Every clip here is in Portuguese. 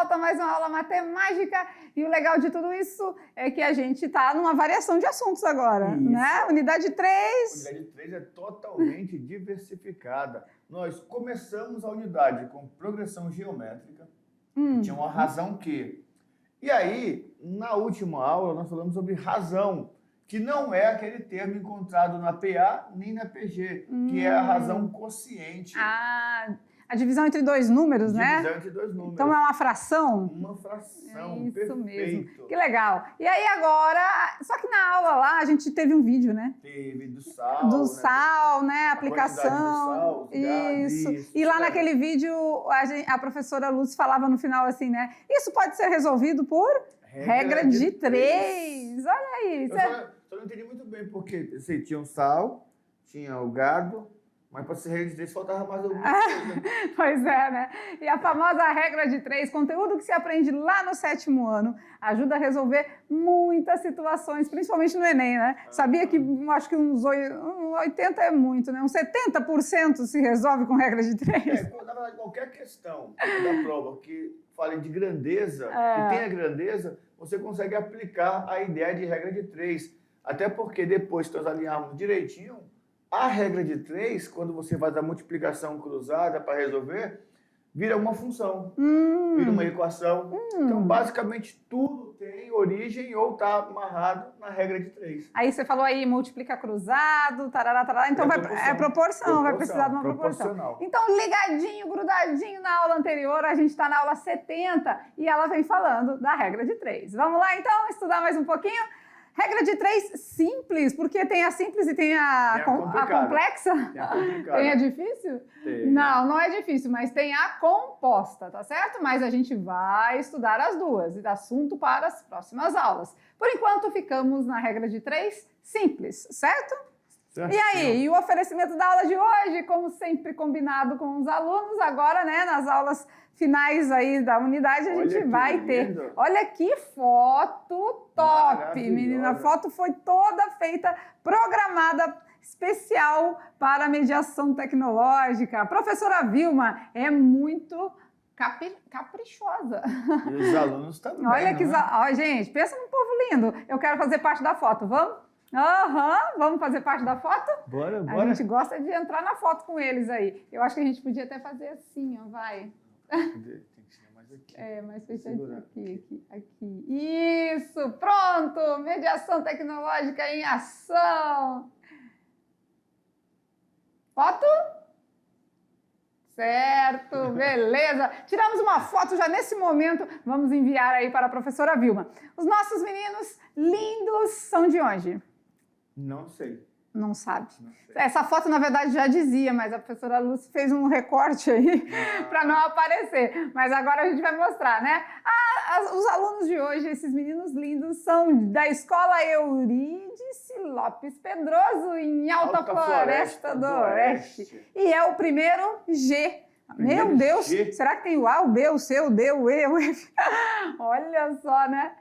volta, mais uma aula matemática. E o legal de tudo isso é que a gente está numa variação de assuntos agora, né? Unidade 3. Unidade 3 é totalmente diversificada. Nós começamos a unidade com progressão geométrica, que tinha uma razão Q. E aí, na última aula, nós falamos sobre razão, que não é aquele termo encontrado na PA nem na PG, que é a razão quociente. A divisão entre dois números, né? Divisão entre dois números. Então é uma fração? Uma fração, isso perfeito. Mesmo. Que legal. E aí agora, só que na aula lá a gente teve um vídeo, né? Teve do sal. Do sal, né? A Aplicação. Sal, isso. E lá naquele vídeo a professora Lúcia falava no final assim, né? Isso pode ser resolvido por regra de 3. Olha aí. Eu não entendi muito bem, porque assim, tinha o sal, tinha o gado, mas para ser regra de 3 faltava mais alguma coisa. Pois é, né? E a famosa regra de 3, conteúdo que se aprende lá no 7º ano, ajuda a resolver muitas situações, principalmente no Enem, né? Sabia que acho que uns 80 é muito, né? Uns 70% se resolve com regra de 3. Na verdade, qualquer questão da prova que fale de grandeza, que tenha grandeza, você consegue aplicar a ideia de regra de 3. Até porque depois que nós alinharmos direitinho, a regra de 3, quando você faz a multiplicação cruzada para resolver, vira uma função, vira uma equação. Então, basicamente, tudo tem origem ou está amarrado na regra de 3. Aí você falou aí, multiplica cruzado, tarará, tarará. Então é proporção, vai precisar de uma proporção. Então, ligadinho, grudadinho na aula anterior, a gente está na aula 70 e ela vem falando da regra de 3. Vamos lá, então, estudar mais um pouquinho? Regra de 3 simples, porque tem a simples e tem a complexa. Tem a difícil? Tem. Não é difícil, mas tem a composta, tá certo? Mas a gente vai estudar as duas, e assunto para as próximas aulas. Por enquanto, ficamos na regra de 3 simples, certo? E aí, e o oferecimento da aula de hoje, como sempre combinado com os alunos, agora, né, nas aulas finais aí da unidade, a gente vai ter. Olha que foto top, menina. A foto foi toda feita, programada, especial para a mediação tecnológica. A professora Vilma é muito caprichosa. E os alunos também. Olha que... gente, pensa num povo lindo. Eu quero fazer parte da foto, vamos? Vamos fazer parte da foto? Bora. A gente gosta de entrar na foto com eles aí. Eu acho que a gente podia até fazer assim, ó, vai. Tem que ser mais aqui. Mais fechadinho aqui. Isso, pronto! Mediação tecnológica em ação. Foto? Certo, beleza. Tiramos uma foto já nesse momento. Vamos enviar aí para a professora Vilma. Os nossos meninos lindos são de onde? Não sei. Não sabe. Essa foto, na verdade, já dizia, mas a professora Lúcia fez um recorte aí para não aparecer. Mas agora a gente vai mostrar, né? Os alunos de hoje, esses meninos lindos, são da Escola Eurídice Lopes Pedroso, em Alta Floresta do Oeste. E é o primeiro G. Meu Deus, será que tem o A, o B, o C, o D, o E, o F? Olha só, né?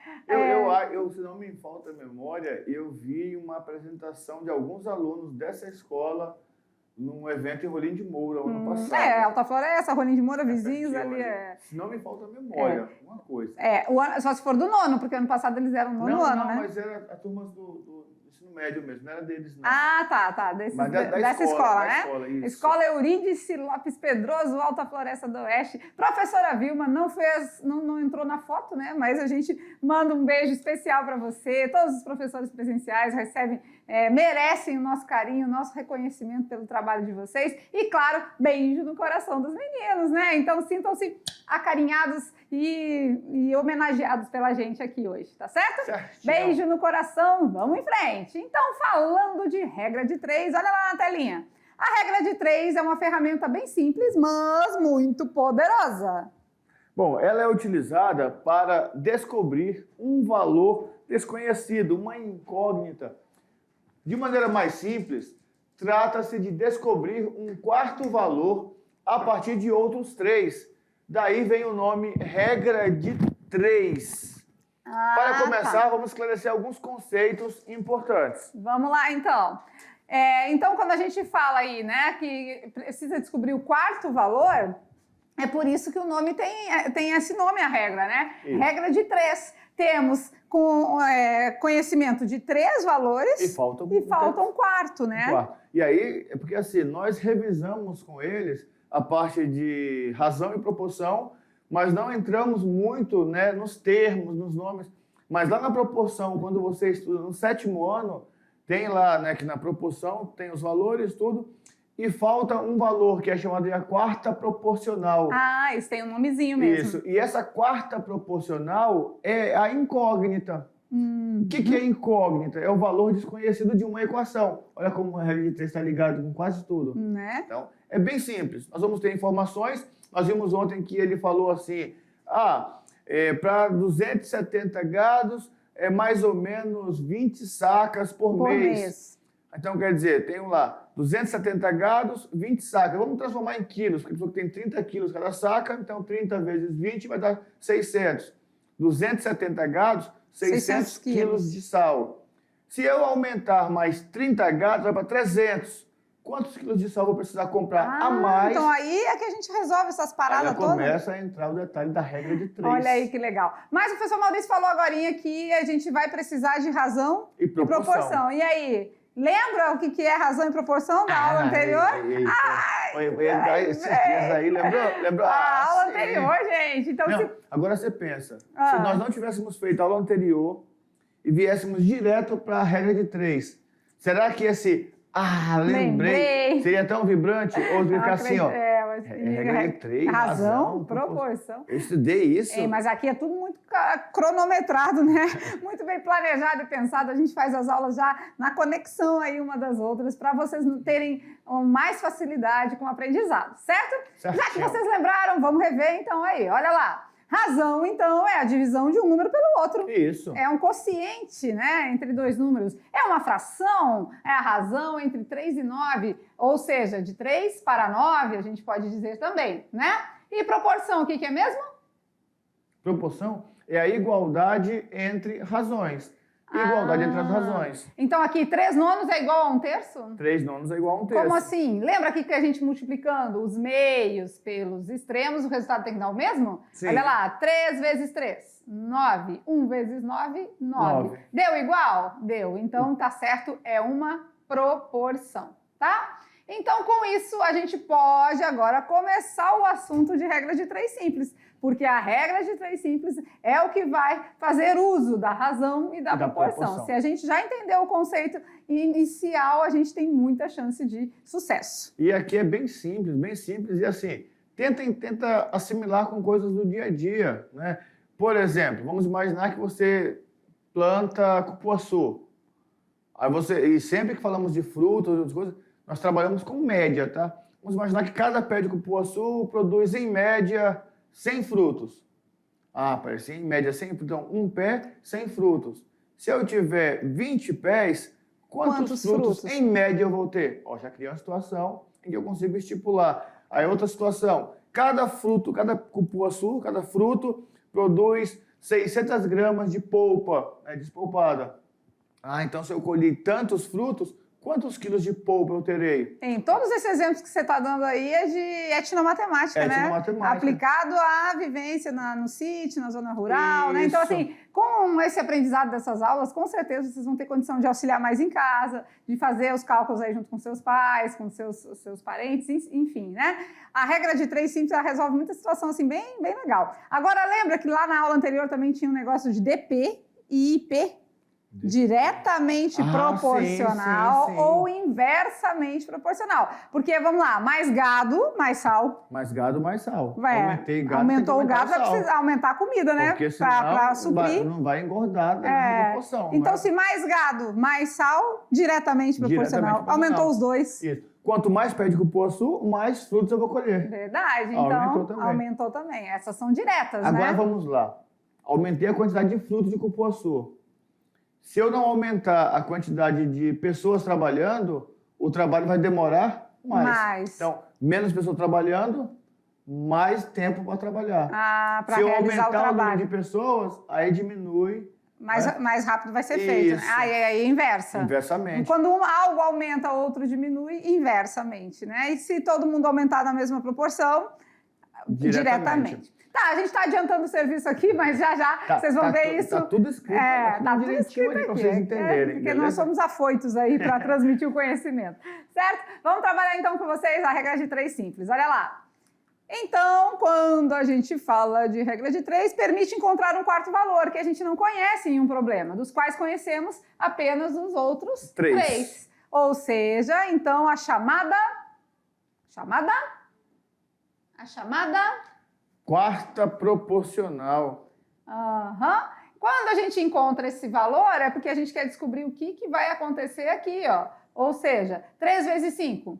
Se não me falta a memória, eu vi uma apresentação de alguns alunos dessa escola num evento em Rolim de Moura, ano passado. Alta Floresta, Rolim de Moura, vizinhos ali. Se não me falta a memória, uma coisa. Só se for do nono, porque ano passado eles eram no nono ano, né? Não, mas era a turma do ensino médio mesmo, não era deles, não. Tá. Dessa escola, né? Escola Eurídice Lopes Pedroso, Alta Floresta do Oeste. Professora Vilma não entrou na foto, né? Mas a gente manda um beijo especial para você. Todos os professores presenciais merecem o nosso carinho, o nosso reconhecimento pelo trabalho de vocês. E, claro, beijo no coração dos meninos, né? Então, sintam-se acarinhados e homenageados pela gente aqui hoje, tá certo? Certinho. Beijo no coração, vamos em frente. Então, falando de regra de 3, olha lá na telinha. A regra de 3 é uma ferramenta bem simples, mas muito poderosa. Bom, ela é utilizada para descobrir um valor desconhecido, uma incógnita. De maneira mais simples, trata-se de descobrir um quarto valor a partir de outros 3. Daí vem o nome regra de 3. Para começar, vamos esclarecer alguns conceitos importantes. Vamos lá, então. Então, quando a gente fala aí, né, que precisa descobrir o quarto valor, É por isso que o nome tem esse nome, a regra, né? Isso. Regra de 3. Temos conhecimento de 3 valores E falta um quarto, né? E aí, é porque assim, nós revisamos com eles a parte de razão e proporção, mas não entramos muito, né, nos termos, nos nomes. Mas lá na proporção, quando você estuda no 7º ano, tem lá, né, que na proporção tem os valores, tudo, e falta um valor que é chamado de a quarta proporcional. Ah, isso tem um nomezinho mesmo. Isso, e essa quarta proporcional é a incógnita. O que é incógnita? É o valor desconhecido de uma equação. Olha como a regra de 3 está ligada com quase tudo. Né? Então, é bem simples. Nós vamos ter informações. Nós vimos ontem que ele falou assim, para 270 gados, é mais ou menos 20 sacas por mês. Então, quer dizer, tem lá 270 gados, 20 sacas. Vamos transformar em quilos, porque ele falou que tem 30 quilos cada saca, então 30 vezes 20 vai dar 600. 270 gados, 600 quilos de sal. Se eu aumentar mais 30 gados, vai para 300. Quantos quilos de sal eu vou precisar comprar a mais? Então aí é que a gente resolve essas paradas todas. Começa a entrar o detalhe da regra de 3. Olha aí que legal. Mas o professor Maurício falou agorinha que a gente vai precisar de razão e proporção. E aí, lembra o que é razão e proporção da aula anterior? Esses dias aí, lembrou? A aula anterior, gente. Então, agora você pensa, se nós não tivéssemos feito a aula anterior e viéssemos direto para a regra de 3, será que esse lembrei seria tão vibrante? Ou ficar assim, ó, regra de 3, razão, proporção. Eu estudei isso. Mas aqui é tudo muito cronometrado, né? Muito bem planejado e pensado. A gente faz as aulas já na conexão aí uma das outras, para vocês terem mais facilidade com o aprendizado, certo? Certinho. Já que vocês lembraram, vamos rever então aí. Olha lá. Razão, então, é a divisão de um número pelo outro. Isso. É um quociente, né, entre 2 números. É uma fração, é a razão entre 3 e 9, ou seja, de 3 para 9, a gente pode dizer também, né? E proporção, o que é mesmo? Proporção é a igualdade entre razões. Igualdade entre as razões. Então aqui 3 nonos é igual a 1/3? 3 nonos é igual a 1/3. Como assim? Lembra aqui que a gente multiplicando os meios pelos extremos, o resultado tem que dar o mesmo? Sim. Olha lá, 3 vezes 3, 9. 1 vezes 9, 9. Deu igual? Deu. Então tá certo, é uma proporção, tá? Então, com isso, a gente pode agora começar o assunto de regra de 3 simples, porque a regra de 3 simples é o que vai fazer uso da razão e da proporção. Se a gente já entendeu o conceito inicial, a gente tem muita chance de sucesso. E aqui é bem simples, e assim, tenta assimilar com coisas do dia a dia, né? Por exemplo, vamos imaginar que você planta cupuaçu. E sempre que falamos de frutas, outras coisas, nós trabalhamos com média, tá? Vamos imaginar que cada pé de cupuaçu produz, em média, 100 frutos. Parece em média 100 frutos. Então, um pé, 100 frutos. Se eu tiver 20 pés, quantos frutos em média eu vou ter? Já criei uma situação em que eu consigo estipular. Aí outra situação, cada cupuaçu, cada fruto produz 600 gramas de polpa, despolpada. Então se eu colhi tantos frutos, quantos quilos de polpa eu terei? Todos esses exemplos que você está dando aí é de etnomatemática, né? Etnomatemática. Aplicado à vivência no sítio, na zona rural, né? Então, assim, com esse aprendizado dessas aulas, com certeza vocês vão ter condição de auxiliar mais em casa, de fazer os cálculos aí junto com seus pais, com seus parentes, enfim, né? A regra de 3 simples, ela resolve muita situação, assim, bem legal. Agora, lembra que lá na aula anterior também tinha um negócio de DP e IP? Diretamente proporcional sim. ou inversamente proporcional. Porque, vamos lá, mais gado, mais sal. Mais gado, mais sal. Aumentou o gado, vai precisar aumentar a comida, né? Porque senão pra suprir. não vai engordar na proporção. Então, se mais gado, mais sal, diretamente proporcional. Aumentou os dois. Isso. Quanto mais pé de cupuaçu, mais frutos eu vou colher. Verdade, então aumentou também. Essas são diretas, Agora vamos lá. Aumentei a quantidade de frutos de cupuaçu. Se eu não aumentar a quantidade de pessoas trabalhando, o trabalho vai demorar mais. Então, menos pessoas trabalhando, mais tempo para trabalhar. Para Se eu realizar aumentar o número de pessoas, aí diminui. Mais rápido vai ser feito. Né? Aí é inversa. Inversamente. Quando algo aumenta, outro diminui, inversamente. Né? E se todo mundo aumentar na mesma proporção, diretamente. Tá, a gente está adiantando o serviço aqui, mas já vocês vão ver isso. Tá tudo escrito. Tá tudo escrito aqui, para vocês entenderem. Porque nós somos afoitos aí para transmitir o conhecimento, certo? Vamos trabalhar então com vocês a regra de 3 simples. Olha lá. Então, quando a gente fala de regra de 3, permite encontrar um quarto valor que a gente não conhece em um problema, dos quais conhecemos apenas os outros 3. Ou seja, então a chamada quarta proporcional. Quando a gente encontra esse valor, é porque a gente quer descobrir o que vai acontecer aqui, ó. Ou seja, 3 vezes 5?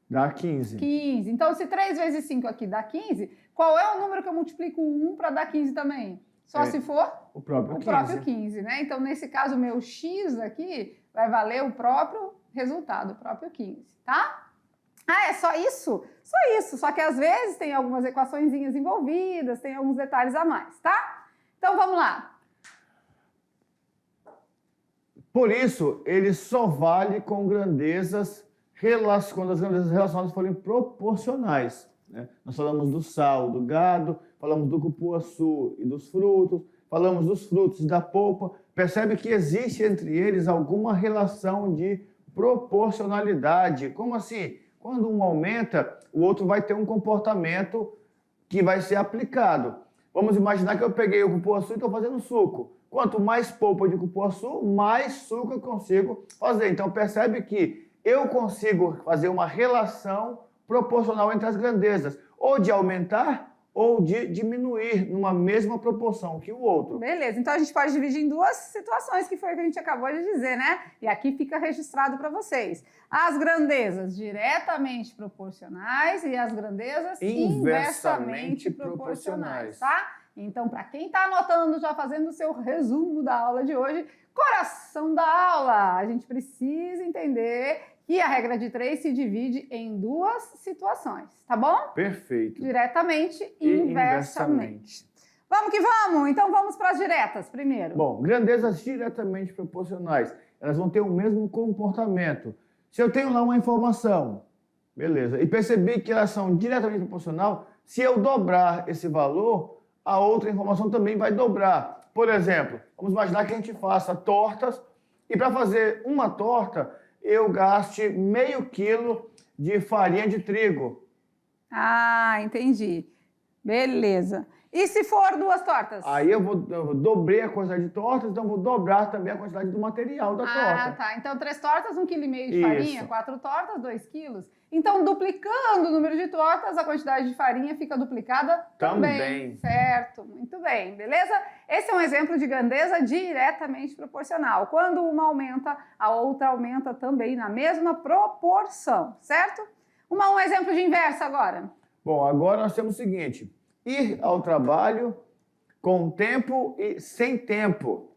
Dá 15. 15. Então, se 3 vezes 5 aqui dá 15, qual é o número que eu multiplico 1 para dar 15 também? Só se for o próprio 15. Próprio 15, né? Então, nesse caso, o meu x aqui vai valer o próprio resultado, o próprio 15, tá? Ah, é só isso? Só isso. Só que às vezes tem algumas equaçõezinhas envolvidas, tem alguns detalhes a mais, tá? Então, vamos lá. Por isso, ele só vale com grandezas quando as grandezas relacionadas forem proporcionais. Né? Nós falamos do sal, do gado, falamos do cupuaçu e dos frutos, falamos dos frutos e da polpa. Percebe que existe entre eles alguma relação de proporcionalidade. Como assim? Quando um aumenta, o outro vai ter um comportamento que vai ser aplicado. Vamos imaginar que eu peguei o cupuaçu e estou fazendo suco. Quanto mais polpa de cupuaçu, mais suco eu consigo fazer. Então percebe que eu consigo fazer uma relação proporcional entre as grandezas, ou de aumentar ou de diminuir numa mesma proporção que o outro. Beleza, então a gente pode dividir em 2 situações, que foi o que a gente acabou de dizer, né? E aqui fica registrado para vocês. As grandezas diretamente proporcionais e as grandezas inversamente proporcionais, tá? Então, para quem está anotando, já fazendo o seu resumo da aula de hoje, coração da aula, a gente precisa entender que a regra de 3 se divide em 2 situações, tá bom? Perfeito. Diretamente e inversamente. Vamos que vamos! Então vamos para as diretas primeiro. Bom, grandezas diretamente proporcionais, elas vão ter o mesmo comportamento. Se eu tenho lá uma informação, beleza, e percebi que elas são diretamente proporcional, se eu dobrar esse valor, a outra informação também vai dobrar. Por exemplo, vamos imaginar que a gente faça tortas e para fazer uma torta, eu gaste meio quilo de farinha de trigo. Ah, entendi. Beleza. E se for 2 tortas? Aí eu dobrei a quantidade de tortas, então vou dobrar também a quantidade do material da torta. Ah, tá. Então 3 tortas, 1,5 kg de farinha, 4 tortas, 2 quilos. Então, duplicando o número de tortas, a quantidade de farinha fica duplicada também. Certo. Muito bem. Beleza? Esse é um exemplo de grandeza diretamente proporcional. Quando uma aumenta, a outra aumenta também na mesma proporção. Certo? Um exemplo de inversa agora. Bom, agora nós temos o seguinte. Ir ao trabalho com tempo e sem tempo.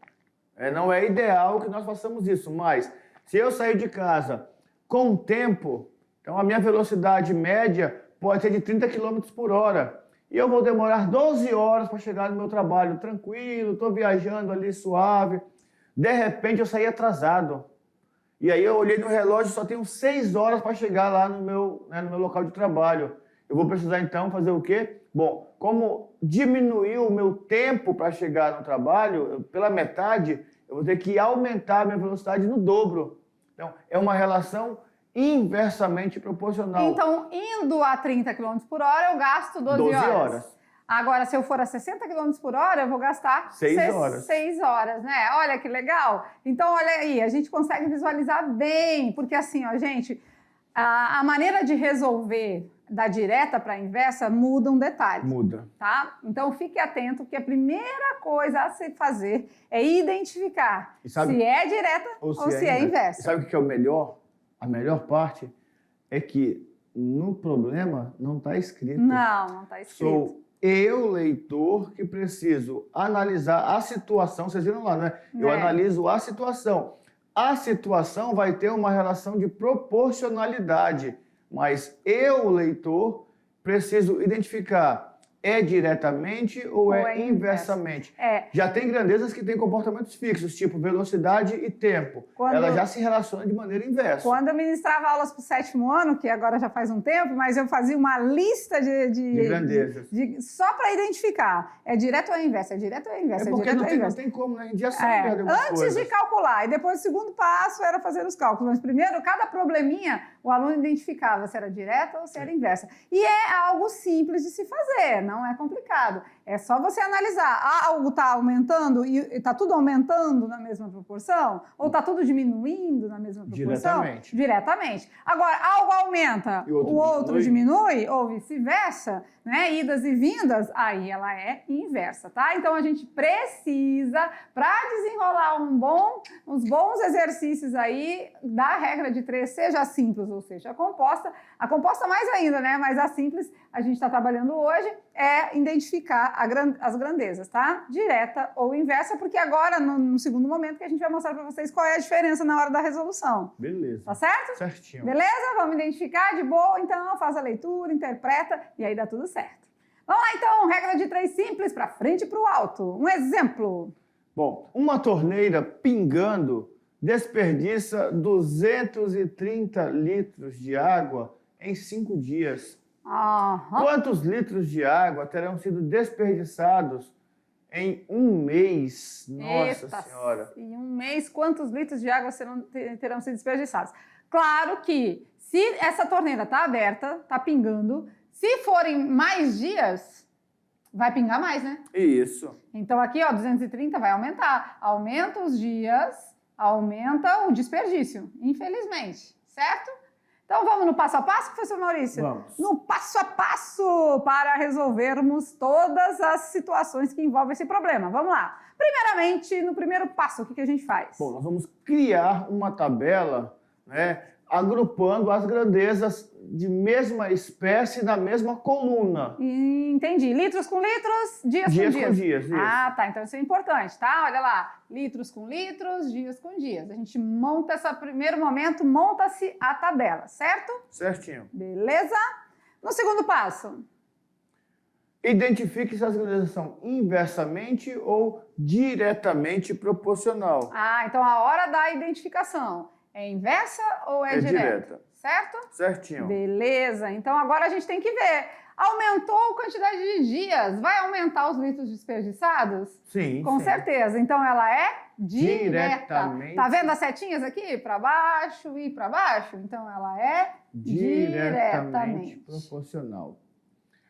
Não é ideal que nós façamos isso, mas se eu sair de casa com tempo, então a minha velocidade média pode ser de 30 km por hora. E eu vou demorar 12 horas para chegar no meu trabalho tranquilo, estou viajando ali suave. De repente eu saí atrasado. E aí eu olhei no relógio, só tenho 6 horas para chegar lá no meu local de trabalho. Eu vou precisar então fazer o quê? Bom, como diminuiu o meu tempo para chegar no trabalho pela metade, eu vou ter que aumentar a minha velocidade no dobro. Então, é uma relação inversamente proporcional. Então, indo a 30 km por hora, eu gasto 12 horas. Agora, se eu for a 60 km por hora, eu vou gastar 6 horas. 6 horas, né? Olha que legal. Então, olha aí, a gente consegue visualizar bem, porque assim, ó, gente, a maneira de resolver da direta para a inversa muda um detalhe. Muda. Tá? Então, fique atento que a primeira coisa a se fazer é identificar se é direta ou se é inversa. E sabe o que é o melhor? A melhor parte é que no problema não está escrito. Não está escrito. Sou eu, leitor, que preciso analisar a situação. Vocês viram lá, né? Eu analiso a situação. A situação vai ter uma relação de proporcionalidade. Mas eu, leitor, preciso identificar é diretamente ou é inversamente? Já tem grandezas que têm comportamentos fixos, tipo velocidade e tempo. Ela já se relaciona de maneira inversa. Quando eu ministrava aulas para o 7º ano, que agora já faz um tempo, mas eu fazia uma lista de grandezas. Só para identificar. É direto ou é inverso? É direto ou é inverso? É porque não tem como, né? A gente já sabe antes de calcular. E depois o segundo passo era fazer os cálculos. Mas primeiro, cada probleminha, o aluno identificava se era direta ou se era inversa. E é algo simples de se fazer. Não é complicado. É só você analisar. Algo está aumentando e está tudo aumentando na mesma proporção? Ou está tudo diminuindo na mesma proporção? Diretamente. Agora, algo aumenta, o outro diminui, ou vice-versa, né? Idas e vindas, aí ela é inversa, tá? Então, a gente precisa, para desenrolar uns bons exercícios aí da regra de 3, seja simples ou seja composta, a composta mais ainda, né? Mas a simples, a gente está trabalhando hoje, é identificar as grandezas, tá? Direta ou inversa, porque agora, no segundo momento, que a gente vai mostrar para vocês qual é a diferença na hora da resolução. Beleza. Tá certo? Certinho. Beleza? Vamos identificar de boa, então faz a leitura, interpreta e aí dá tudo certo. Vamos lá, então, regra de 3 simples, para frente e para o alto. Um exemplo. Bom, uma torneira pingando desperdiça 230 litros de água em 5 dias. Quantos litros de água terão sido desperdiçados em um mês? Nossa Senhora! Em um mês, quantos litros de água terão sido desperdiçados? Claro que, se essa torneira está aberta, está pingando, se forem mais dias, vai pingar mais, né? Isso. Então aqui, ó, 230 vai aumentar. Aumenta os dias, aumenta o desperdício, infelizmente, certo? Então vamos no passo a passo, professor Maurício? Vamos. No passo a passo para resolvermos todas as situações que envolvem esse problema. Vamos lá. Primeiramente, no primeiro passo, o que a gente faz? Bom, nós vamos criar uma tabela, né, agrupando as grandezas de mesma espécie na mesma coluna. Entendi. Litros com litros, dias com dias. Com dias, isso. Tá. Então isso é importante, tá? Olha lá. Litros com litros, dias com dias. A gente monta primeiro momento, monta-se a tabela, certo? Certinho. Beleza? No segundo passo. Identifique se as grandezas são inversamente ou diretamente proporcional. Então a hora da identificação. É inversa ou é direta? Certo? Certinho. Beleza. Então agora a gente tem que ver. Aumentou a quantidade de dias. Vai aumentar os litros desperdiçados? Sim. Com certeza. Então ela é diretamente. Tá vendo as setinhas aqui? Para baixo e para baixo? Então ela é diretamente proporcional.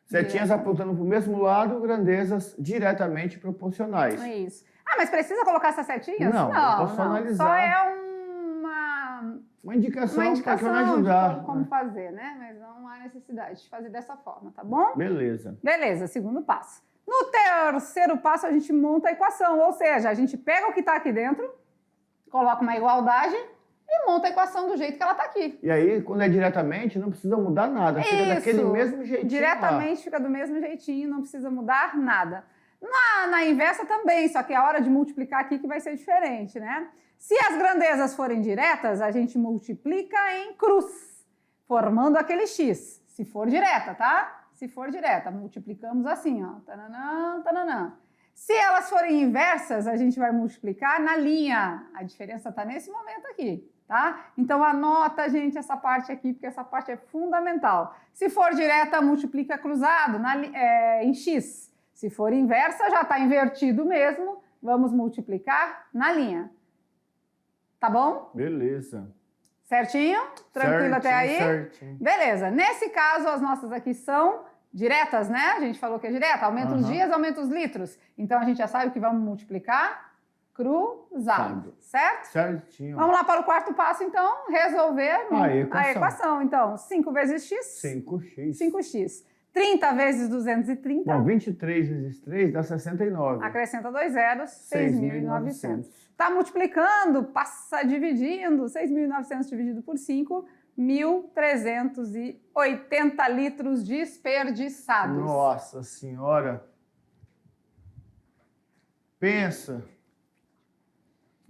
Setinhas apontando para o mesmo lado, grandezas diretamente proporcionais. É isso. Mas precisa colocar essas setinhas? Não, eu posso analisar. Só é uma indicação para que vai ajudar. De como fazer, né? Mas não há necessidade de fazer dessa forma, tá bom? Beleza. Beleza, segundo passo. No terceiro passo, a gente monta a equação, ou seja, a gente pega o que está aqui dentro, coloca uma igualdade e monta a equação do jeito que ela está aqui. E aí, quando é diretamente, não precisa mudar nada, fica daquele mesmo jeitinho. Diretamente fica do mesmo jeitinho, não precisa mudar nada. Na inversa também, só que é a hora de multiplicar aqui que vai ser diferente, né? Se as grandezas forem diretas, a gente multiplica em cruz, formando aquele x. Se for direta, tá? Se for direta, multiplicamos assim, ó. Tananã, tananã. Se elas forem inversas, a gente vai multiplicar na linha. A diferença está nesse momento aqui, tá? Então anota, gente, essa parte aqui, porque essa parte é fundamental. Se for direta, multiplica cruzado em x. Se for inversa, já está invertido mesmo. Vamos multiplicar na linha. Tá bom? Beleza. Certinho? Tranquilo até aí? Certinho. Beleza. Nesse caso, as nossas aqui são diretas, né? A gente falou que é direta. Aumenta os dias, aumenta os litros. Então, a gente já sabe que vamos multiplicar cruzado. Certo? Certinho. Vamos lá para o quarto passo, então. Resolver a equação. Então, 5 vezes x. 5x. 5x. 30 vezes 230. Bom, 23 vezes 3 dá 69. Acrescenta 2 zeros, 6.900. 6.900. Está multiplicando, passa dividindo. 6.900 dividido por 5, 1.380 litros desperdiçados. Nossa Senhora! Pensa.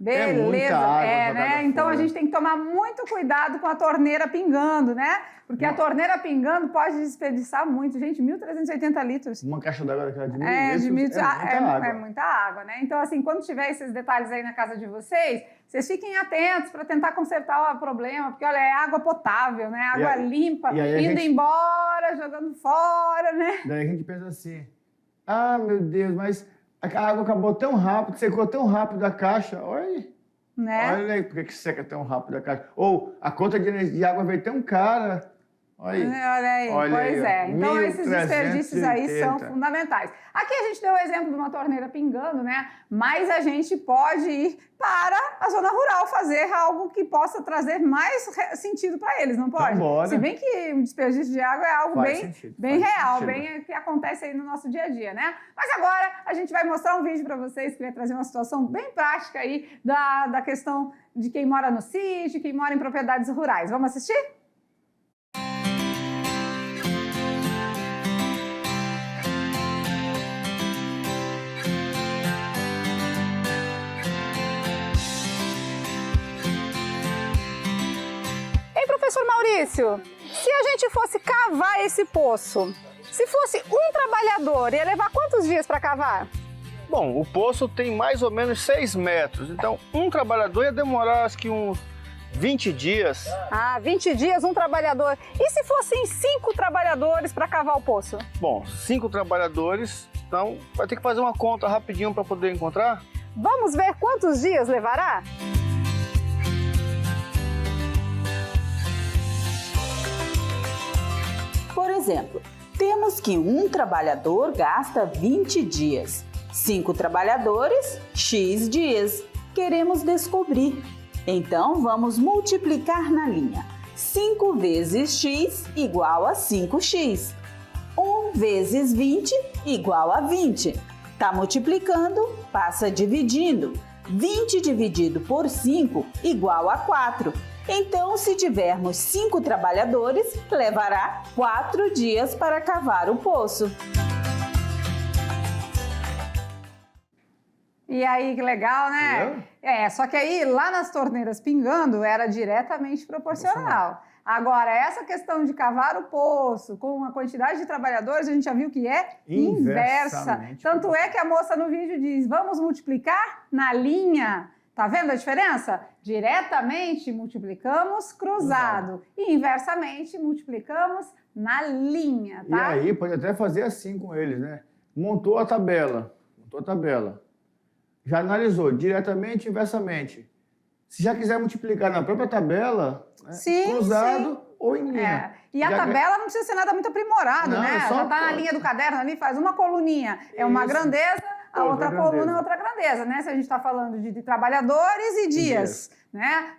Beleza, muita água né? Então a gente tem que tomar muito cuidado com a torneira pingando, né? Porque a torneira pingando pode desperdiçar muito. Gente, 1.380 litros. Uma caixa d'água daquela de 1.000 litros é muita água, né? Então, assim, quando tiver esses detalhes aí na casa de vocês, vocês fiquem atentos para tentar consertar o problema, porque, olha, é água potável, né? Água limpa, indo embora, jogando fora, né? Daí a gente pensa assim, ah, meu Deus, mas a água acabou tão rápido, secou tão rápido a caixa, olha, né? Olha aí por que seca tão rápido a caixa. Ou a conta de água veio tão cara. Olha aí, pois é. Então, esses desperdícios aí são fundamentais. Aqui a gente deu o exemplo de uma torneira pingando, né? Mas a gente pode ir para a zona rural fazer algo que possa trazer mais sentido para eles, não pode? Então, se bem que o desperdício de água é algo bem real, bem que acontece aí no nosso dia a dia, né? Mas agora a gente vai mostrar um vídeo para vocês que vai trazer uma situação bem prática aí da questão de quem mora no sítio, quem mora em propriedades rurais. Vamos assistir? Professor Maurício, se a gente fosse cavar esse poço, se fosse um trabalhador, ia levar quantos dias para cavar? Bom, o poço tem mais ou menos 6 metros, então um trabalhador ia demorar acho que uns 20 dias. Ah, 20 dias um trabalhador. E se fossem 5 trabalhadores para cavar o poço? Bom, 5 trabalhadores, então vai ter que fazer uma conta rapidinho para poder encontrar. Vamos ver quantos dias levará? Por exemplo, temos que um trabalhador gasta 20 dias, 5 trabalhadores, X dias. Queremos descobrir. Então, vamos multiplicar na linha. 5 vezes X igual a 5X. 1 vezes 20 igual a 20. Tá multiplicando, passa dividindo. 20 dividido por 5 igual a 4. Então, se tivermos 5 trabalhadores, levará 4 dias para cavar o poço. E aí, que legal, né? Só que aí, lá nas torneiras pingando, era diretamente proporcional. Agora, essa questão de cavar o poço com a quantidade de trabalhadores, a gente já viu que é inversa. Tanto é que a moça no vídeo diz, vamos multiplicar na linha. Tá vendo a diferença? Diretamente multiplicamos cruzado e inversamente multiplicamos na linha, tá? E aí pode até fazer assim com eles, né? Montou a tabela, já analisou diretamente e inversamente. Se já quiser multiplicar na própria tabela, cruzado ou em linha. E a tabela não precisa ser nada muito aprimorado, né? Já tá na linha do caderno ali, faz uma coluninha, é uma grandeza, a outra coluna é outra grandeza, né? Se a gente está falando de trabalhadores e dias, né?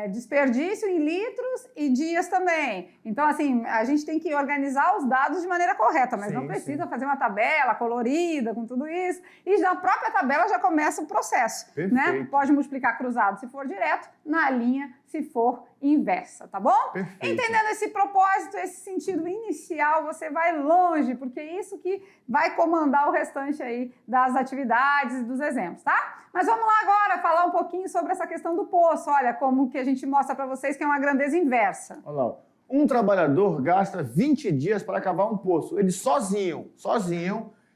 Desperdício em litros e dias também. Então, assim, a gente tem que organizar os dados de maneira correta, mas não precisa fazer uma tabela colorida com tudo isso. E na própria tabela já começa o processo, né? Pode multiplicar cruzado se for direto, na linha se for inversa, tá bom? Entendendo esse propósito, esse sentido inicial, você vai longe, porque é isso que vai comandar o restante aí das atividades e dos exemplos, tá? Mas vamos lá agora falar um pouquinho sobre essa questão do poço. Olha como que a gente mostra para vocês que é uma grandeza inversa. Olha lá, um trabalhador gasta 20 dias para cavar um poço. Ele sozinho,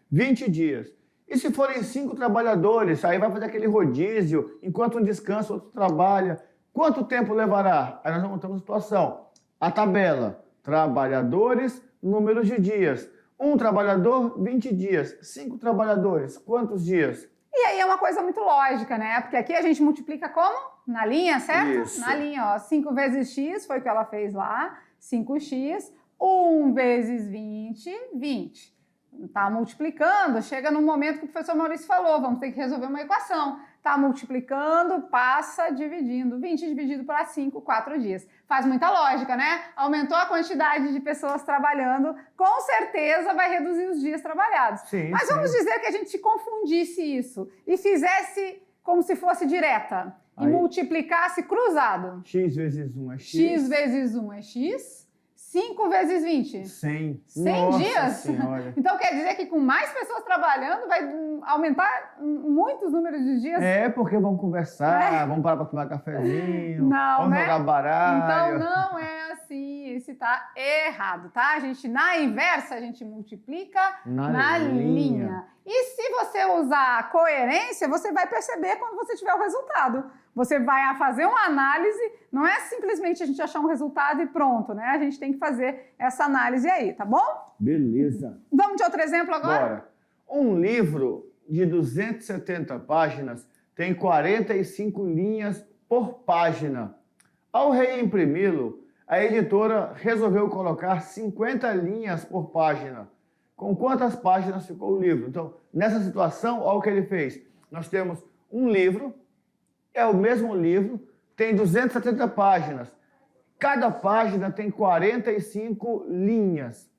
20 dias. E se forem 5 trabalhadores, aí vai fazer aquele rodízio, enquanto um descansa, outro trabalha. Quanto tempo levará? Aí nós montamos a situação. A tabela, trabalhadores, números de dias. Um trabalhador, 20 dias. 5 trabalhadores, quantos dias? E aí é uma coisa muito lógica, né? Porque aqui a gente multiplica como? Na linha, certo? Isso. Na linha, ó. 5 vezes x foi o que ela fez lá. 5x. 1 vezes 20, 20. Tá multiplicando, chega no momento que o professor Maurício falou, vamos ter que resolver uma equação. Tá multiplicando, passa dividindo. 20 dividido por 5, 4 dias. Faz muita lógica, né? Aumentou a quantidade de pessoas trabalhando, com certeza vai reduzir os dias trabalhados. Mas vamos dizer que a gente confundisse isso e fizesse como se fosse direta. E multiplicasse cruzado. X vezes 1 é x. X vezes 1 é x. 5 vezes 20. 100. 100 Nossa dias? Senhora. Então quer dizer que com mais pessoas trabalhando vai aumentar muitos números de dias? É, porque vamos conversar, vamos parar para tomar cafezinho, Não, vamos né? jogar baralho. Então não é assim, esse tá errado, tá? A gente, na inversa, a gente multiplica na linha. E se você usar a coerência, você vai perceber quando você tiver o resultado. Você vai fazer uma análise, não é simplesmente a gente achar um resultado e pronto, né? A gente tem que fazer essa análise aí, tá bom? Beleza. Vamos de outro exemplo agora? Bora. Um livro de 270 páginas tem 45 linhas por página. Ao reimprimi-lo, a editora resolveu colocar 50 linhas por página. Com quantas páginas ficou o livro? Então, nessa situação, olha o que ele fez. Nós temos um livro, é o mesmo livro, tem 270 páginas. Cada página tem 45 linhas.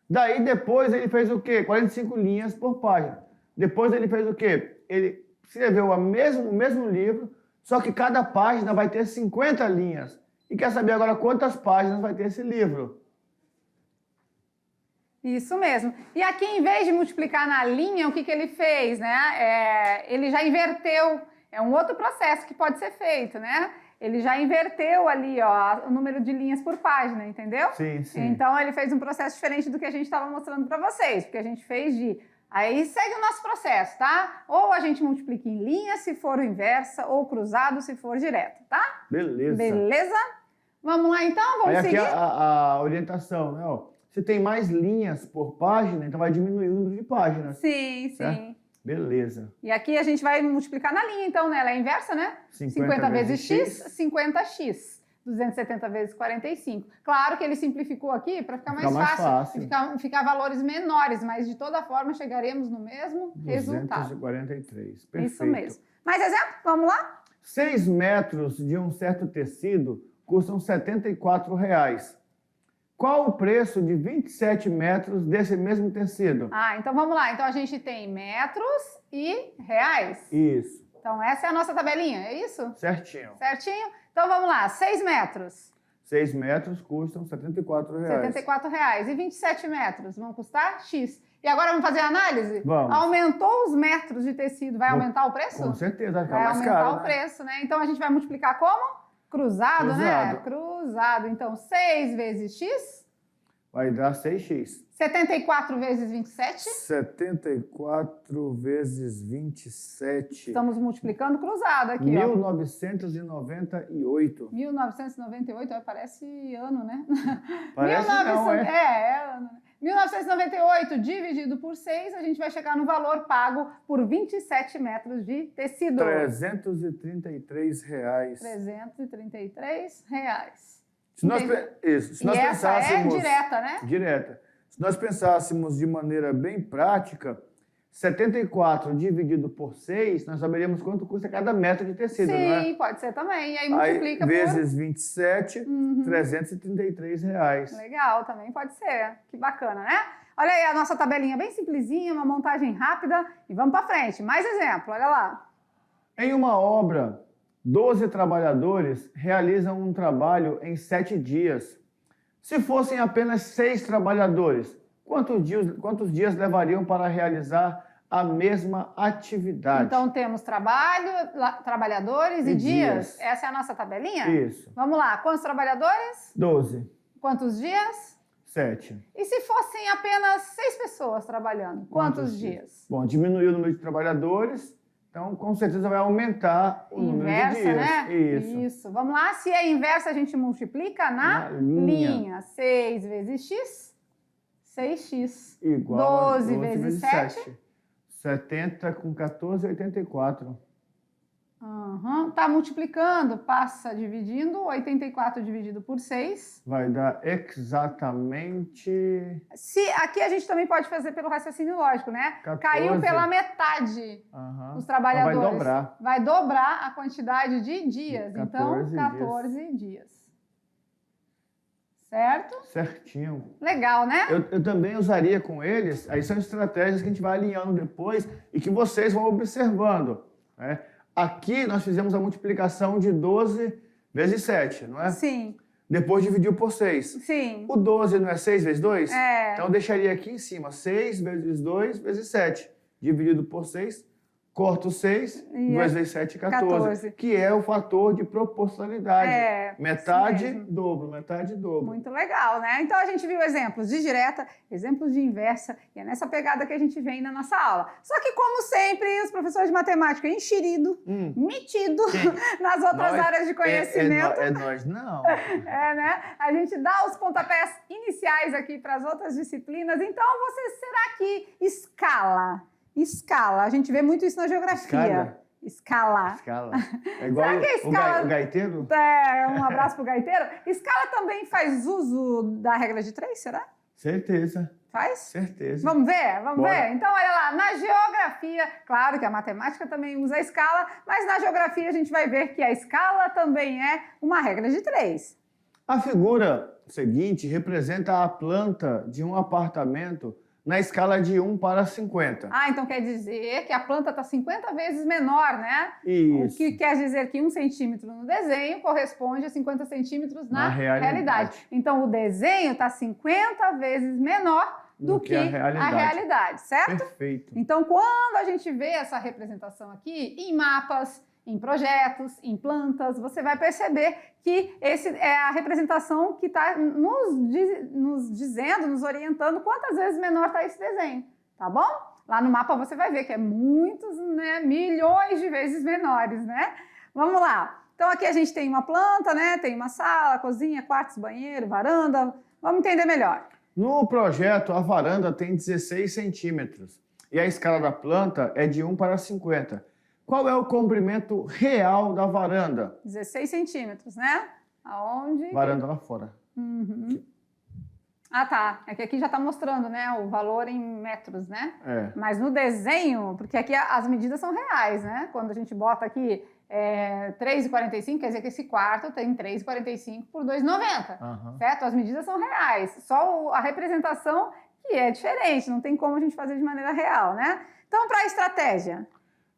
Daí, depois, ele fez o quê? 45 linhas por página. Depois, ele fez o quê? Ele escreveu o mesmo livro, só que cada página vai ter 50 linhas. E quer saber agora quantas páginas vai ter esse livro? Isso mesmo. E aqui, em vez de multiplicar na linha, o que ele fez, né? Ele já inverteu. É um outro processo que pode ser feito, né? Ele já inverteu ali, ó, o número de linhas por página, entendeu? Sim, sim. Então, ele fez um processo diferente do que a gente estava mostrando para vocês, porque a gente fez de... Aí, segue o nosso processo, tá? Ou a gente multiplica em linha, se for o inversa, ou cruzado, se for direto, tá? Beleza. Beleza? Vamos lá, então? Vamos Aí seguir? aqui a orientação, né? Ó, se tem mais linhas por página, então vai diminuir o número de páginas. Sim, sim. Certo? Beleza. E aqui a gente vai multiplicar na linha, então, né? Ela é inversa, né? 50 vezes x, 50x. 270 vezes 45. Claro que ele simplificou aqui para ficar mais fácil. Ficar valores menores, mas de toda forma chegaremos no mesmo resultado. 243. Perfeito. Isso mesmo. Mais exemplo? Vamos lá? 6 metros de um certo tecido custam R$ 74. Qual o preço de 27 metros desse mesmo tecido? Então vamos lá. Então a gente tem metros e reais. Isso. Então essa é a nossa tabelinha, é isso? Certinho. Certinho? Então vamos lá. 6 metros. 6 metros custam R$ 74. R$ 74. E 27 metros vão custar X. E agora vamos fazer a análise? Vamos. Aumentou os metros de tecido, vai aumentar o preço? Com certeza, vai ficar vai mais aumentar caro, o preço, né? Então a gente vai multiplicar como? Cruzado, né? Cruzado. Então 6 vezes X? Vai dar 6x. 74 vezes 27? 74 vezes 27. Estamos multiplicando cruzado aqui, 1998. 1998, parece ano, né? Parece não, é? É ano. 1998 dividido por 6, a gente vai chegar no valor pago por 27 metros de tecido. R$ 333. R$ 333. Se nós pensássemos... Essa é direta, né? Direta. Se nós pensássemos de maneira bem prática, 74 dividido por 6, nós saberíamos quanto custa cada metro de tecido, não é? Sim, pode ser também. E aí multiplica vezes 27, R$ 333. Legal, também pode ser. Que bacana, né? Olha aí a nossa tabelinha bem simplesinha, uma montagem rápida. E vamos para frente. Mais exemplo, olha lá. Em uma obra, 12 trabalhadores realizam um trabalho em 7 dias. Se fossem apenas 6 trabalhadores, quantos dias levariam para realizar a mesma atividade? Então temos trabalhadores e dias. Essa é a nossa tabelinha? Isso. Vamos lá. Quantos trabalhadores? 12. Quantos dias? 7. E se fossem apenas 6 pessoas trabalhando? Quantos dias? Bom, diminuiu o número de trabalhadores, então com certeza vai aumentar o número de dias. Né? Isso. Vamos lá. Se é inversa, a gente multiplica na linha. 6 vezes x, 6x. Igual 12 vezes 7. 70 com 14, 84. Tá multiplicando, passa dividindo, 84 dividido por 6. Vai dar exatamente... Aqui a gente também pode fazer pelo raciocínio lógico, né? 14. Caiu pela metade os trabalhadores. Então vai dobrar. Vai dobrar a quantidade de dias. 14 então, 14 dias. Certo? Certinho. Legal, né? Eu também usaria com eles, aí são estratégias que a gente vai alinhando depois e que vocês vão observando, né? Aqui nós fizemos a multiplicação de 12 vezes 7, não é? Sim. depois dividiu por 6. Sim. O 12 não é 6 vezes 2? É. Então eu deixaria aqui em cima 6 vezes 2 vezes 7. Dividido por 6, corto 6, E 2 vezes 7, 14. Que é o fator de proporcionalidade. Metade, isso mesmo. dobro, metade, dobro. Muito legal, né? Então a gente viu exemplos de direta, exemplos de inversa, e é nessa pegada que a gente vem na nossa aula. Só que, como sempre, os professores de matemática enxerido, metido nas outras áreas de conhecimento. É nós, não. Né? A gente dá os pontapés iniciais aqui para as outras disciplinas. Então, você será que escala? Escala. A gente vê muito isso na geografia. Escala. É igual Será que a escala... o gaiteiro? Um abraço pro gaiteiro. Escala também faz uso da regra de 3, será? Certeza. Faz? Certeza. Vamos ver? Vamos Bora. ver? Então, olha lá, na geografia, claro que a matemática também usa a escala, mas na geografia a gente vai ver que a escala também é uma regra de 3. A figura seguinte representa a planta de um apartamento na escala de 1 para 50. Ah, então quer dizer que a planta está 50 vezes menor, né? Isso. O que quer dizer que 1 centímetro no desenho corresponde a 50 centímetros na realidade. Então, o desenho está 50 vezes menor do que a realidade, certo? Perfeito. Então, quando a gente vê essa representação aqui em mapas, em projetos, em plantas, você vai perceber que esse é a representação que está nos dizendo, nos orientando quantas vezes menor está esse desenho, tá bom? Lá no mapa você vai ver que é muitos, né, milhões de vezes menores, né? Vamos lá. Então aqui a gente tem uma planta, né? Tem uma sala, cozinha, quartos, banheiro, varanda. Vamos entender melhor. No projeto, a varanda tem 16 centímetros e a escala da planta é de 1 para 50. Qual é o comprimento real da varanda? 16 centímetros, né? Aonde? Varanda lá fora. Uhum. Ah, tá. É que aqui já está mostrando, né, o valor em metros, né? É. Mas no desenho, porque aqui as medidas são reais, né? Quando a gente bota aqui 3,45, quer dizer que esse quarto tem 3,45 por 2,90, certo? As medidas são reais. Só a representação que é diferente, não tem como a gente fazer de maneira real, né? Então, para a estratégia...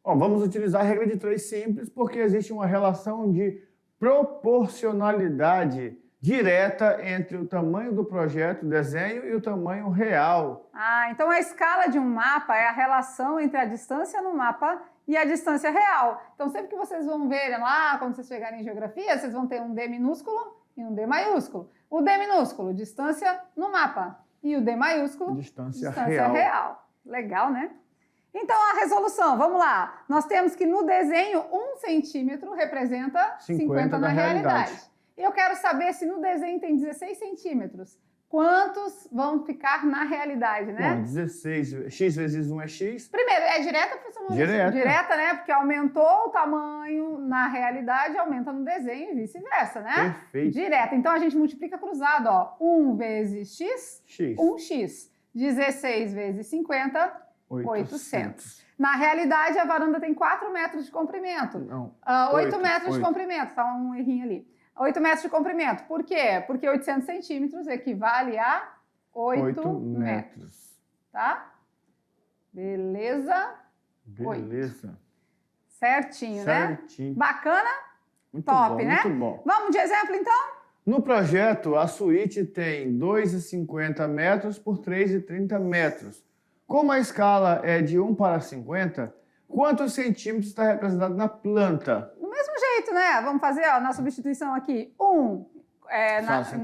Bom, vamos utilizar a regra de 3 simples, porque existe uma relação de proporcionalidade direta entre o tamanho do projeto, desenho, e o tamanho real. Ah, então a escala de um mapa é a relação entre a distância no mapa e a distância real. Então, sempre que vocês vão ver lá, quando vocês chegarem em geografia, vocês vão ter um D minúsculo e um D maiúsculo. O D minúsculo, distância no mapa, e o D maiúsculo, distância real. Legal, né? Então, a resolução, vamos lá. Nós temos que no desenho, 1 centímetro representa 50 na realidade. E eu quero saber se no desenho tem 16 centímetros. Quantos vão ficar na realidade, né? Bom, 16, x vezes 1 é x. Primeiro, é direta, professor? Direta, né? Porque aumentou o tamanho na realidade, aumenta no desenho e vice-versa, né? Perfeito. Direta. Então, a gente multiplica cruzado, ó. 1 vezes x, 1x. 16 vezes 50... 800. Na realidade, a varanda tem 4 metros de comprimento. Não. 8 metros de comprimento. Tá um errinho ali. 8 metros de comprimento. Por quê? Porque 800 centímetros equivale a 8 metros. Tá? Beleza? Beleza. 8. Certinho, né? Bacana? Muito top, bom, né? Muito bom. Vamos de exemplo, então? No projeto, a suíte tem 2,50 metros por 3,30 metros. Como a escala é de 1 para 50, quantos centímetros está representado na planta? Do mesmo jeito, né? Vamos fazer na substituição aqui. 1 no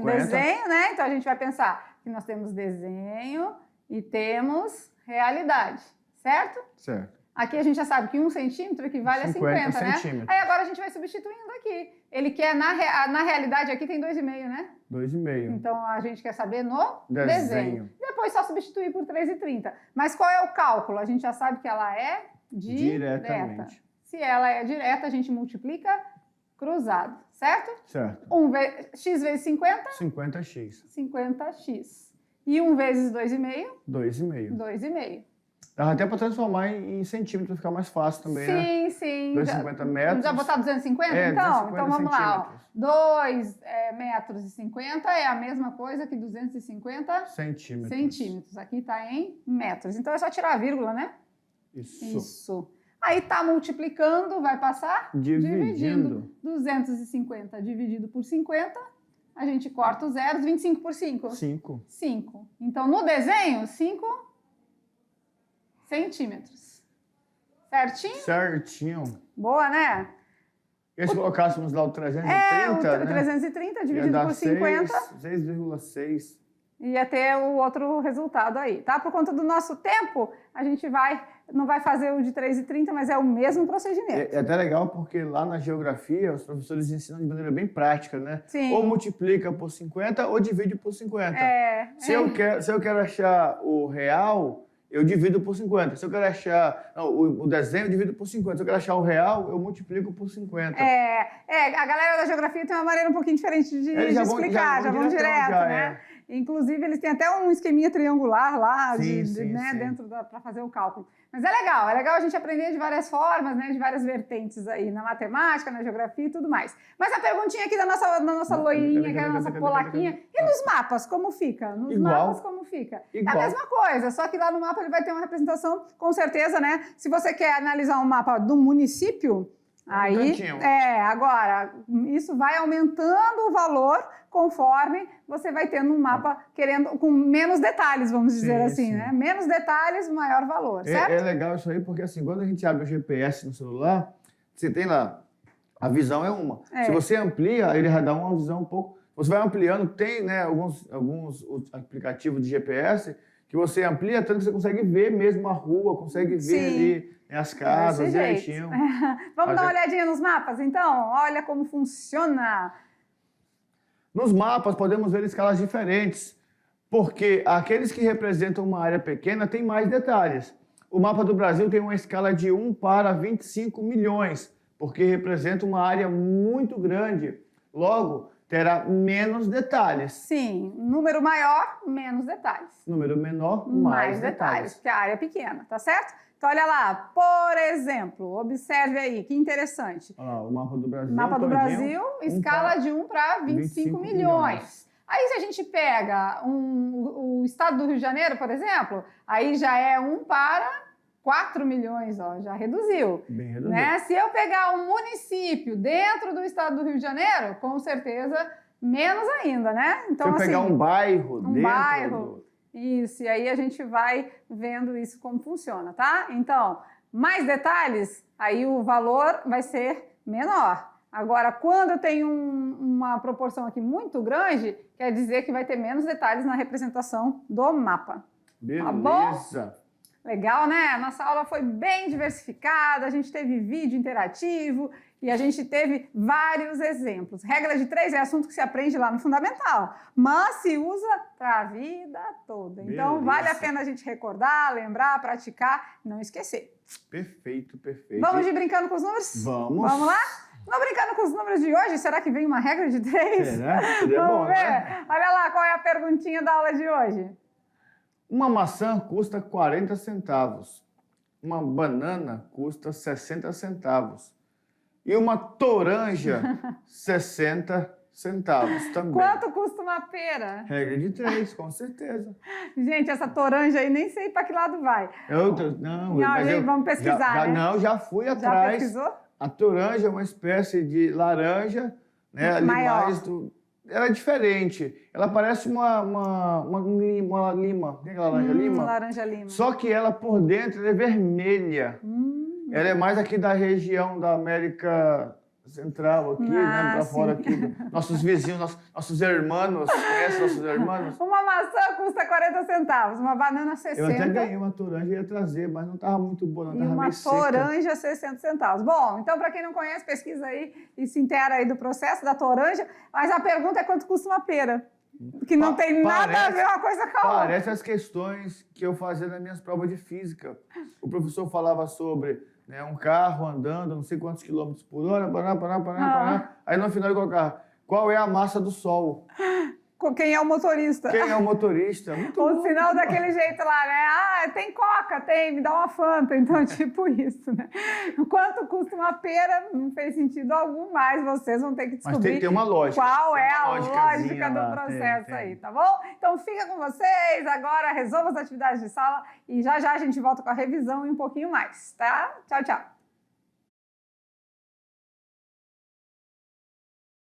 desenho, né? Então a gente vai pensar que nós temos desenho e temos realidade, certo? Certo. Aqui a gente já sabe que 1 centímetro equivale a 50, né? Aí agora a gente vai substituindo aqui. Ele quer, na realidade, aqui tem 2,5, né? 2,5. Então a gente quer saber no desenho. Depois só substituir por 3,30. Mas qual é o cálculo? A gente já sabe que ela é direta. Se ela é direta, a gente multiplica cruzado, certo? Certo. X vezes 50? 50x. 50x. E 1 vezes 2,5? 2,5. 2,5. Dá até para transformar em centímetros, ficar mais fácil também, né? Sim. 250 metros. Já botar 250? Então vamos lá. 2 metros e 50 é a mesma coisa que 250 centímetros. Aqui está em metros. Então é só tirar a vírgula, né? Isso. Aí está multiplicando, vai passar? Dividindo. 250 dividido por 50 a gente corta os zeros, 25 por 5? 5. 5. Então, no desenho, 5 centímetros. Certinho? Certinho. Boa, né? E se colocássemos lá o 330, o né? 330 Ia dividido dar por 50, 6,6. ia ter o outro resultado aí, tá? Por conta do nosso tempo, a gente não vai fazer o de 3,30, mas é o mesmo procedimento. É até legal porque lá na geografia os professores ensinam de maneira bem prática, né? Sim. Ou multiplica por 50 ou divide por 50. Se eu quero achar o real, eu divido por 50. Se eu quero achar o desenho, eu divido por 50. Se eu quero achar o real, eu multiplico por 50. A galera da geografia tem uma maneira um pouquinho diferente de explicar, já vão direto, né? Inclusive, eles têm até um esqueminha triangular lá, dentro para fazer o cálculo. Mas é legal a gente aprender de várias formas, né, de várias vertentes aí, na matemática, na geografia e tudo mais. Mas a perguntinha aqui da nossa loirinha, que é a nossa polaquinha, e nos mapas, como fica? Nos mapas, como fica? Igual. É a mesma coisa, só que lá no mapa ele vai ter uma representação, com certeza, né? Se você quer analisar um mapa do município, aí, agora, isso vai aumentando o valor conforme você vai tendo um mapa com menos detalhes, vamos dizer assim, né? Menos detalhes, maior valor, certo? É legal isso aí, porque assim, quando a gente abre o GPS no celular, você tem lá, a visão é uma. Se você amplia, ele vai dar uma visão um pouco... Você vai ampliando, tem, né, alguns aplicativos de GPS que você amplia tanto que você consegue ver mesmo a rua, consegue ver ali as casas direitinho. Vamos dar uma olhadinha nos mapas, então? Olha como funciona. Nos mapas podemos ver escalas diferentes, porque aqueles que representam uma área pequena têm mais detalhes. O mapa do Brasil tem uma escala de 1 para 25 milhões, porque representa uma área muito grande. Logo, terá menos detalhes. Sim, número maior, menos detalhes. Número menor, mais detalhes. Porque a área é pequena, tá certo? Então, olha lá, por exemplo, observe aí, que interessante. O mapa do Brasil. Mapa do Brasil, escala de 1 para 25 milhões. Aí, se a gente pega o estado do Rio de Janeiro, por exemplo, aí já é 1 para 4 milhões, ó, já reduziu. Bem reduzido. Né? Se eu pegar um município dentro do estado do Rio de Janeiro, com certeza, menos ainda, né? Então, se eu pegar um bairro dentro... Isso, e aí a gente vai vendo isso como funciona, tá? Então, mais detalhes, aí o valor vai ser menor. Agora, quando eu tenho uma proporção aqui muito grande, quer dizer que vai ter menos detalhes na representação do mapa. Beleza. Tá bom? Legal, né? A nossa aula foi bem diversificada, a gente teve vídeo interativo e a gente teve vários exemplos. Regra de 3 é assunto que se aprende lá no Fundamental, mas se usa para a vida toda. Então, Beleza. vale a pena a gente recordar, lembrar, praticar e não esquecer. Perfeito, perfeito. Vamos ir brincando com os números? Vamos. Vamos lá? Não brincando com os números de hoje, será que vem uma regra de 3? Será? Seria Vamos bom, ver. né? Olha lá qual é a perguntinha da aula de hoje. Uma maçã custa 40 centavos. Uma banana custa 60 centavos. E uma toranja, 60 centavos também. Quanto custa uma pera? Regra de 3, com certeza. Gente, essa toranja aí, nem sei para que lado vai. Vamos pesquisar, né? Já fui atrás. Já pesquisou? A toranja é uma espécie de laranja, né? Maior. Ela é diferente. Ela parece uma lima. Tem aquela laranja lima? Laranja lima. Só que ela por dentro ela é vermelha. Ela é mais aqui da região da América Central, aqui, né? Pra fora aqui. Nossos vizinhos, nossos irmãos. Conhece nossos irmãos? Uma maçã custa 40 centavos, uma banana 60. Eu até ganhei uma toranja e ia trazer, mas não estava muito boa, não. E uma toranja 60 centavos. Bom, então para quem não conhece, pesquisa aí e se inteira aí do processo da toranja. Mas a pergunta é quanto custa uma pera. Que não tem nada a ver uma coisa com a outra. Parece as questões que eu fazia nas minhas provas de física. O professor falava sobre um carro andando não sei quantos quilômetros por hora, pará. Aí no final ele colocava, qual é a massa do Sol? Quem é o motorista? Quem é o motorista? Muito Ou sinal daquele jeito lá, né? Tem coca, tem, me dá uma Fanta. Então, tipo isso, né? Quanto custa uma pera? Não fez sentido algum, mas vocês vão ter que descobrir. Mas tem que ter uma lógica. Qual é a lógica do processo aí, tá bom? Então, fica com vocês. Agora, resolva as atividades de sala e já a gente volta com a revisão e um pouquinho mais, tá? Tchau, tchau.